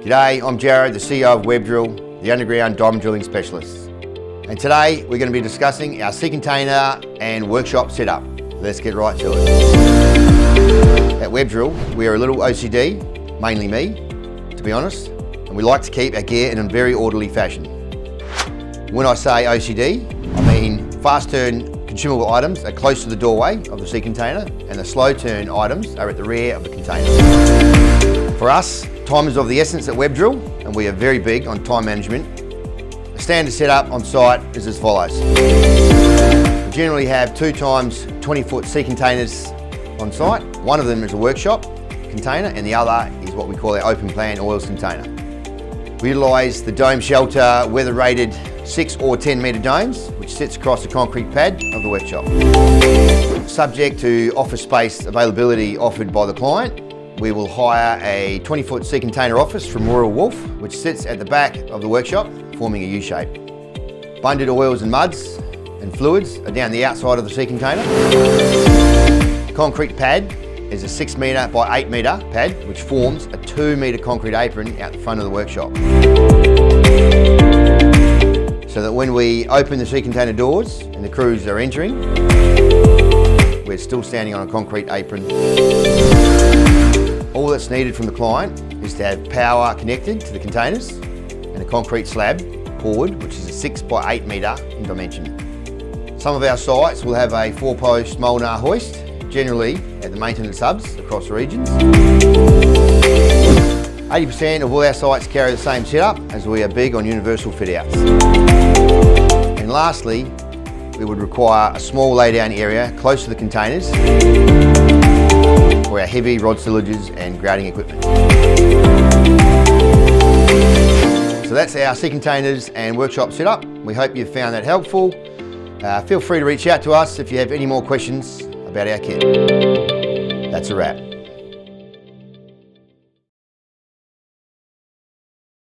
G'day, I'm Jared, the CEO of Webdrill, the underground diamond drilling specialist. And today we're going to be discussing our sea container and workshop setup. Let's get right to it. At Webdrill, we are a little OCD, mainly me, to be honest, and we like to keep our gear in a very orderly fashion. When I say OCD, I mean fast turn consumable items are close to the doorway of the sea container, and the slow turn items are at the rear of the container. For us, time is of the essence at Webdrill, and we are very big on time management. The standard setup on site is as follows. We generally have 2 times 20-foot sea containers on site. One of them is a workshop container, and the other is what we call our open plan oils container. We utilise the dome shelter weather rated 6 or 10 metre domes, which sits across the concrete pad of the workshop. Subject to office space availability offered by the client, we will hire a 20-foot sea container office from Royal Wolf, which sits at the back of the workshop, forming a U-shape. Bunded oils and muds and fluids are down the outside of the sea container. Concrete pad is a 6 metre by 8 metre pad, which forms a 2 metre concrete apron out the front of the workshop. So that when we open the sea container doors and the crews are entering, we're still standing on a concrete apron. All that's needed from the client is to have power connected to the containers and a concrete slab poured, which is a 6 by 8 metre in dimension. Some of our sites will have a 4-post Molnar hoist, generally at the maintenance hubs across the regions. 80% of all our sites carry the same setup, as we are big on universal fit-outs. And lastly, we would require a small laydown area close to the containers for our heavy rod stillages and grouting equipment. So that's our sea containers and workshop setup. We hope you've found that helpful. Feel free to reach out to us if you have any more questions about our kit. That's a wrap.